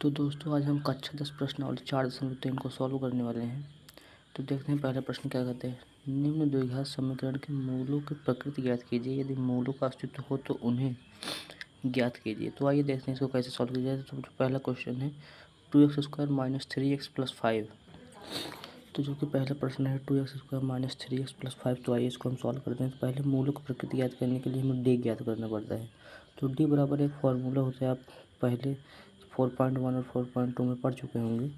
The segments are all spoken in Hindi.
तो दोस्तों आज हम कक्षा 10 प्रश्नावली 4.3 को सॉल्व करने वाले हैं। तो देखते हैं पहला प्रश्न क्या कहते हैं। निम्न द्विघात समीकरण के मूलों की प्रकृति ज्ञात कीजिए, यदि मूलों का अस्तित्व हो तो उन्हें ज्ञात कीजिए। तो आइए देखते हैं इसको कैसे सॉल्व किया जाए। तो जो पहला क्वेश्चन है 2x² - 3x + 5। तो जो कि पहला प्रश्न है 2x² - 3x + 5। तो आइए इसको हम सॉल्व करते हैं। तो पहले मूलों की प्रकृति ज्ञात करने के लिए हमें डी ज्ञात करना पड़ता है। तो डी बराबर एक फार्मूला होता है, आप पहले 4.1 और 4.2 में पढ़ चुके होंगे।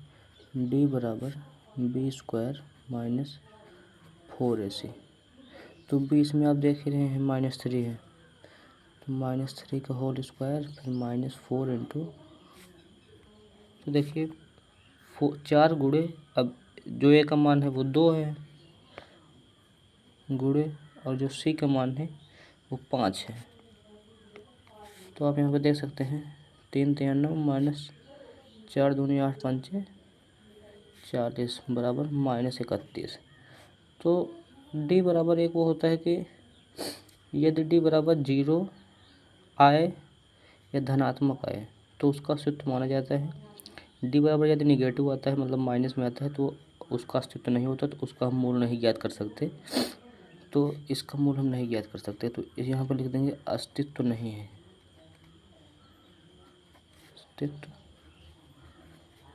डी बराबर b² - 4ac। तो बीच में आप देख ही रहे हैं -3 है, तो -3 का होल स्क्वायर फिर -4 इंटू, तो देखिए 4 गुणे, अब जो ए का मान है वो 2 है गुणे, और जो सी का मान है वो 5 है। तो आप यहाँ पे देख सकते हैं 3 3 9 -4 दूनी 8 पंचे 40 बराबर -31। तो डी बराबर एक वो होता है कि यदि डी बराबर 0 आए या धनात्मक आए तो उसका अस्तित्व माना जाता है। डी बराबर यदि निगेटिव आता है, मतलब माइनस में आता है, तो उसका अस्तित्व नहीं होता, तो उसका हम मूल नहीं ज्ञात कर सकते। तो इसका मूल हम नहीं ज्ञात कर सकते, तो यहाँ पर लिख देंगे अस्तित्व नहीं है, अस्तित्व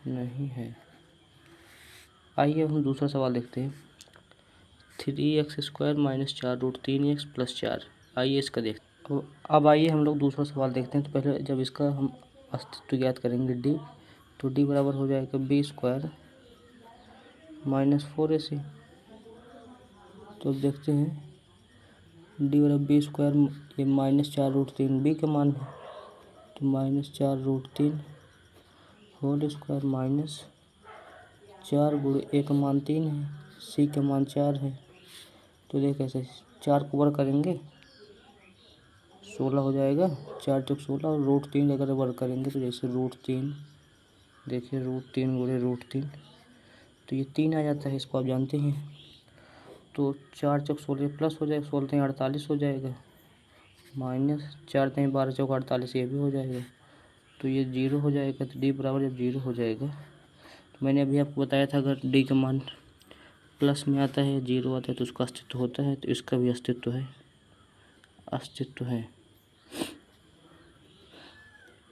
नहीं है। आइए हम दूसरा सवाल देखते हैं। 3x² - 4√3x + 4। आइए इसका देखते हैं। तो अब आइए हम लोग दूसरा सवाल देखते हैं। तो पहले जब इसका हम अस्तित्व ज्ञात करेंगे डी, तो डी बराबर हो जाएगा b² - 4ac। तो अब देखते हैं डी बराबर b², ये -4√3 b का मान है, तो -4√3 होल स्क्वायर -4 गुणे ए का मान 3 है, सी का मान 4 है। तो देखिए कैसे 4 को वर्ग करेंगे 16 हो जाएगा, 4 चौक 16, और √3 अगर वर्ग करेंगे तो जैसे √3, देखिए √3 गुणे √3, तो ये 3 आ जाता है, इसको आप जानते हैं। तो 4 चौक 16 प्लस हो जाएगा, 16 48 हो जाएगा, -4 12 चौक 48, ये भी हो जाएगा, तो ये 0 हो जाएगा। तो डी बराबर जब 0 हो जाएगा, तो मैंने अभी आपको बताया था अगर डी का मान प्लस में आता है, 0 आता है, तो उसका अस्तित्व होता है। तो इसका भी अस्तित्व है, अस्तित्व है।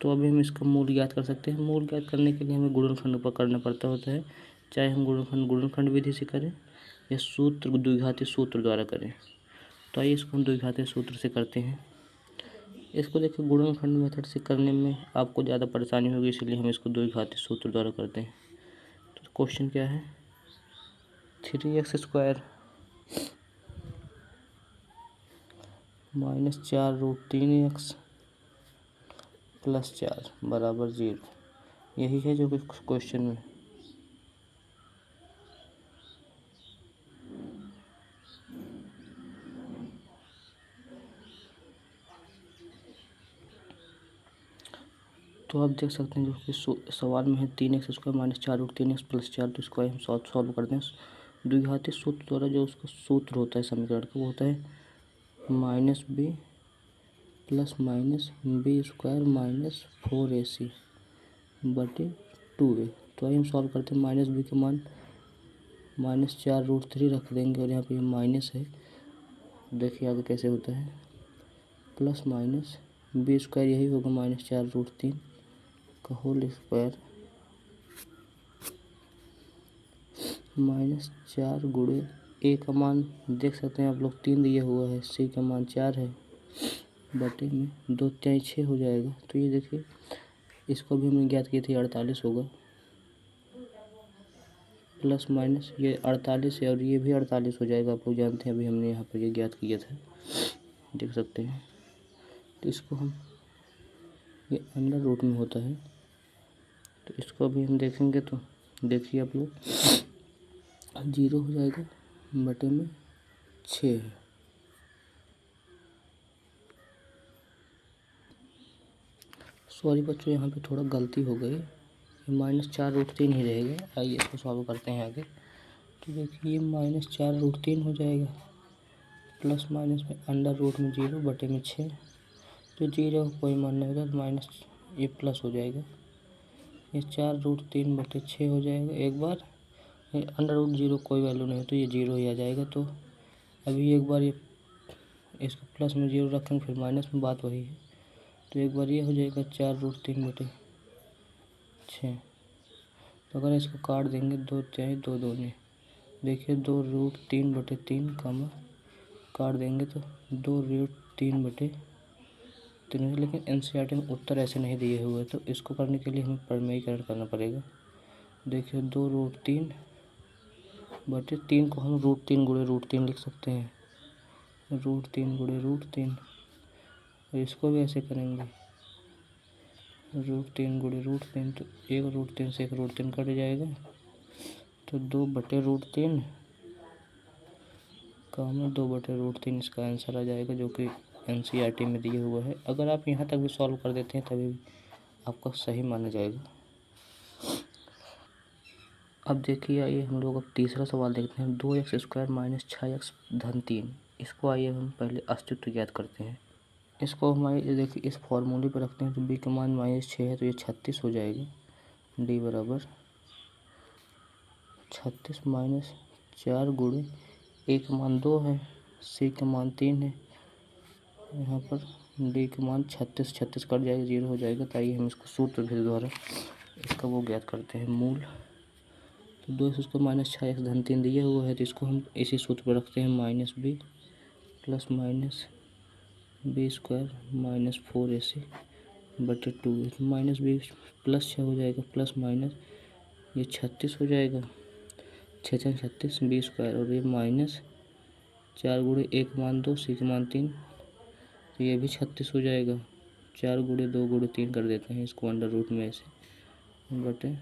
तो अभी हम इसका मूल ज्ञात कर सकते हैं। मूल ज्ञात करने के लिए हमें गुणनखंड पकड़ना पड़ता होता है, चाहे हम गुणनखंड विधि से करें या सूत्र द्विघाती सूत्र द्वारा करें। तो आइए इसको हम द्विघाती सूत्र से करते हैं। इसको देखिए गुणनखंड मेथड से करने में आपको ज़्यादा परेशानी होगी, इसलिए हम इसको द्विघाती सूत्र द्वारा करते हैं। तो क्वेश्चन क्या है, 3x² - 4√3x + 4 बराबर 0। यही है जो कि क्वेश्चन में। तो आप देख सकते हैं जो कि सवाल में है 3x² - 4√3x + 4। तो इसको हम सॉल्व करते हैं द्विघाती सूत्र द्वारा। जो उसका सूत्र होता है समीकरण का वो होता है -b + -b² - 4ac बटे 2a। तो आइए हम सॉल्व करते हैं। -b का मान -4√3 रख देंगे, और यहाँ पे माइनस है, देखिए आगे कैसे होता है, प्लस माइनस b², यही होगा -4√3 का होल स्क्वायर -4 गुणे ए का मान देख सकते हैं आप लोग 3 दिया हुआ है, सी का मान 4 है, बटे में 2 3 6 हो जाएगा। तो ये देखिए इसको भी हमने ज्ञात किए थे, 48 होगा, प्लस माइनस ये 48 है और ये भी 48 हो जाएगा। आप लोग जानते हैं, अभी हमने यहाँ पर ये ज्ञात किया था, देख सकते हैं। तो इसको हम, ये अंडर रूट में होता है, तो इसको अभी हम देखेंगे। तो देखिए आप लोग 0 हो जाएगा, बटे में 6 है। सॉरी बच्चों, यहाँ पे थोड़ा गलती हो गई, -4√3 ही रहेगा। आइए इसको सॉल्व करते हैं आगे। तो देखिए -4√3 हो जाएगा, प्लस माइनस में अंडर रूट में 0 बटे में 6, तो 0 कोई मान नहीं होगा, तो माइनस ये प्लस हो जाएगा, ये 4√3/6 हो जाएगा। एक बार अंडर रूट 0 कोई वैल्यू नहीं हो तो ये 0 ही आ जाएगा। तो अभी एक बार ये इसको प्लस में 0 रखेंगे, फिर माइनस में, बात वही है। तो एक बार ये हो जाएगा 4√3/6। तो अगर इसको काट देंगे, 2 चाहे 2 दूनी, देखिए 2√3/3 कामा काट देंगे तो 2√3/3। लेकिन एनसीईआरटी में उत्तर ऐसे नहीं दिए हुए, तो इसको करने के लिए हमें प्रमेयीकरण करना पड़ेगा। देखिए 2√3/3 को हम √3 लिख सकते हैं, √3 और इसको भी ऐसे करेंगे, √3 तो एक √3 से एक √3 कट जाएगा, तो 2/√3 कामा 2/√3 इसका आंसर आ जाएगा, जो कि एनसीईआरटी में दिया हुआ है। अगर आप यहाँ तक भी सॉल्व कर देते हैं तभी भी आपका सही माना जाएगा। अब देखिए, आइए हम लोग अब तीसरा सवाल देखते हैं। 2x² - 6x धन 3, इसको आइए हम पहले अस्तित्व ज्ञात करते हैं। इसको हमारे देखिए इस फॉर्मूले पर रखते हैं, तो b का मान -6 है तो ये 36 हो जाएगा। d बराबर 36 - 4 गुणे a का मान 2 है, c का मान 3 है, यहाँ पर d का मान 36 कट जाएगा, 0 हो जाएगा। तो आइए हम इसको सूत्र भेद द्वारा इसका वो ज्ञात करते हैं, मूल। तो 2x² - 6x धन 3 दिया हुआ है, तो इसको हम इसी सूत्र पर रखते हैं, -b plus minus b² - 4ac/2। -b plus 6 हो जाएगा, प्लस माइनस ये 36 हो जाएगा, 6 36 b², और ये माइनस 4 गुणे a का मान 2 c का मान 3, तो ये भी 36 हो जाएगा। 4 गुणे 2 गुणे 3 कर देते हैं इसको अंडर रूट में ऐसे, बटे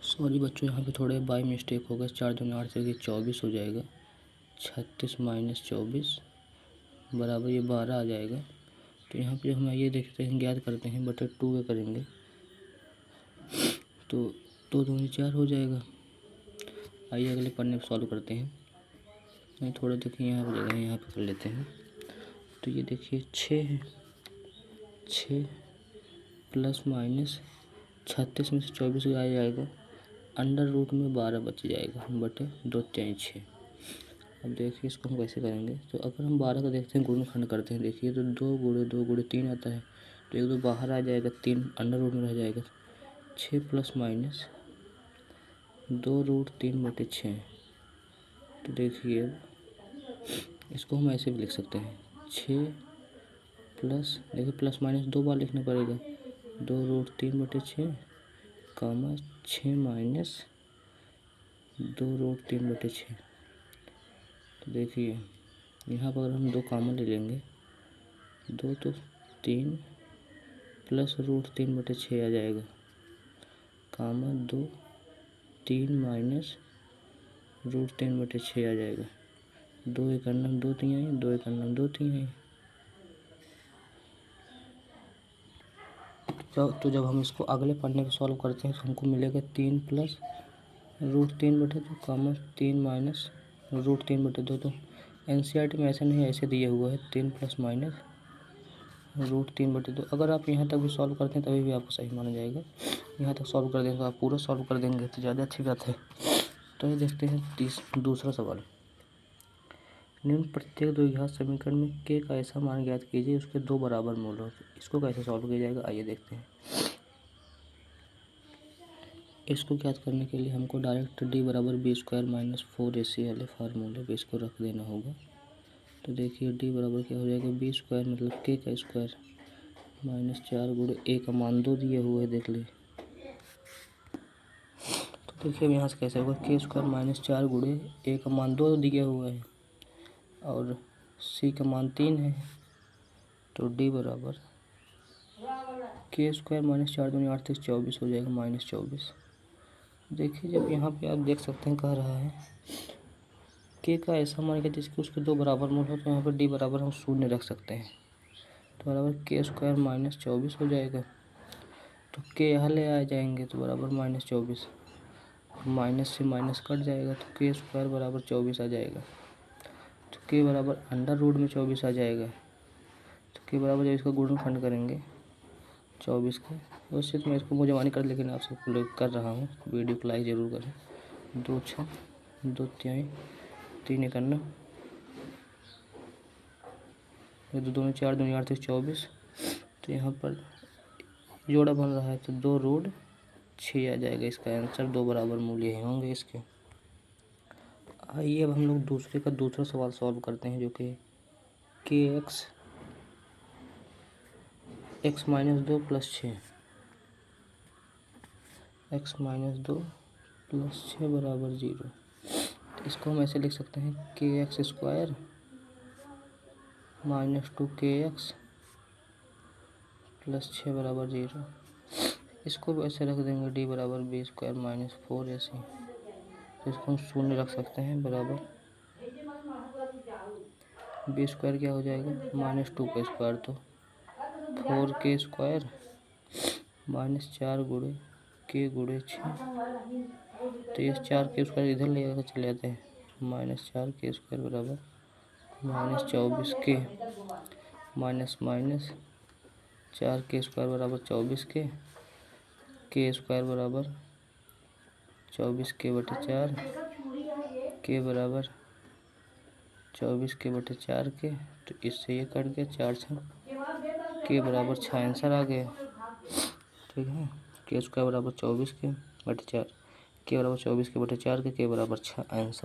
सॉरी बच्चों, यहाँ पे थोड़े बाई मिस्टेक होगा, 4 दूनी 8 से 24 हो जाएगा, 36 - 24 बराबर ये 12 आ जाएगा। तो यहाँ पे हम ये देखते हैं, ज्ञात करते हैं, बटे 2 के करेंगे तो 2 दूनी 4 हो जाएगा। आइए अगले पन्ने पर सॉल्व करते हैं। नहीं थोड़ा देखिए यहाँ पर जगह है, यहाँ पे कर लेते हैं। तो ये देखिए 6 है, 6 प्लस माइनस 36 में से 24 आ जाएगा, अंडर रूट में 12 बच जाएगा, बटे 2 3 6। अब देखिए इसको हम कैसे करेंगे। तो अगर हम 12 का देखते हैं, गुणनखंड करते हैं, देखिए तो 2 गुणे 2 गुणे 3 आता है, तो 1 2 बाहर आ जाएगा, 3 अंडर रूट में रह जाएगा, 6 प्लस माइनस 2√3/6। तो देखिए इसको हम ऐसे भी लिख सकते हैं, 6 प्लस, देखिए प्लस माइनस 2 बार लिखना पड़ेगा, 2√3/6 कामा 6 माइनस 2√3/6। तो देखिए यहाँ पर अगर हम 2 कामन ले लेंगे, 2 तो 3 प्लस √3/6 आ जाएगा, कामा 2 3 माइनस √3/6 आ जाएगा। 2 1 2 3 2 1 2 3। तो जब हम इसको अगले पन्ने पे सॉल्व करते हैं तो हमको मिलेगा 3 प्लस √3/2 कामा 3 माइनस √3/2। तो एनसीईआरटी में ऐसा नहीं है, ऐसे दिया हुआ है 3 प्लस माइनस √3/2। अगर आप यहाँ तक भी सॉल्व करते हैं तभी भी आपको सही माना जाएगा। यहाँ तक सॉल्व कर देंगे, आप पूरा सॉल्व कर देंगे तो ज़्यादा अच्छी बात है। तो ये देखते हैं दूसरा सवाल। निम्न प्रत्येक द्विघात समीकरण में k का ऐसा मान ज्ञात कीजिए उसके 2 बराबर मूल हो। इसको कैसे सॉल्व किया जाएगा, आइए देखते हैं। इसको ज्ञात करने के लिए हमको डायरेक्ट d बराबर b² - 4ac वाले फार्मूले पे इसको रख देना होगा। तो देखिए d बराबर क्या हो जाएगा, b² मतलब k का स्क्वायर माइनस 4 गुणे a का मान 2 दिए हुए है, देख ले। तो देखिए अब यहाँ से कैसे होगा, k² माइनस 4 गुणे a का मान 2 दिया हुआ है और c का मान 3 है। तो d बराबर k² माइनस 4 दूनी 8 24 हो जाएगा, -24। देखिए जब यहाँ पे आप देख सकते हैं, कह रहा है k का ऐसा मान के जिसके उसके 2 बराबर मूल हो, तो यहाँ पर d बराबर हम 0 रख सकते हैं। तो बराबर k² माइनस 24 हो जाएगा। तो k यहाँ ले आ जाएंगे तो बराबर -24, माइनस से माइनस कट जाएगा तो के स्क्वायर बराबर 24 आ जाएगा। तो के बराबर अंडर रूट में 24 आ जाएगा। तो के बराबर जब इसका गुणनखंड करेंगे 24 का, वैसे तो मैं इसको मुझे कर, लेकिन आपसे कर रहा हूँ, वीडियो को लाइक ज़रूर करें। 2 6 2 3 3 51, 2 2 4 2 8 24। तो यहाँ पर जोड़ा बन रहा है तो 2 रूट 6 आ जाएगा इसका आंसर। 2 बराबर मूल्य ही होंगे इसके। आइए अब हम लोग दूसरा सवाल सॉल्व करते हैं, जो कि के एक्स माइनस 2 प्लस 6 बराबर 0। तो इसको हम ऐसे लिख सकते हैं के एक्स स्क्वायर माइनस 2 के एक्स प्लस 6 बराबर 0। इसको ऐसे रख देंगे डी बराबर बी स्क्वायर माइनस 4 ऐसे। तो इसको हम शून्य रख सकते हैं बराबर बी स्क्वायर क्या हो जाएगा माइनस 2 का स्क्वायर, तो 4 के स्क्वायर माइनस 4 गुणे के गुणे 6। तो ये 4 के स्क्वायर इधर ले आकर चले जाते हैं, माइनस 4 के स्क्वायर बराबर माइनस 24 के माइनस माइनस 4 के स्क्वायर बराबर 24 के स्क्वायर बराबर 24 के बटे 4 के बराबर 24 के बटे 4 के। तो इससे ये कट गया 4 6 के बराबर 6 आंसर आ गया। ठीक है, के स्क्वायर बराबर 24 के बटे 4 के बराबर 24 के बटे 4 के बराबर 6 आंसर।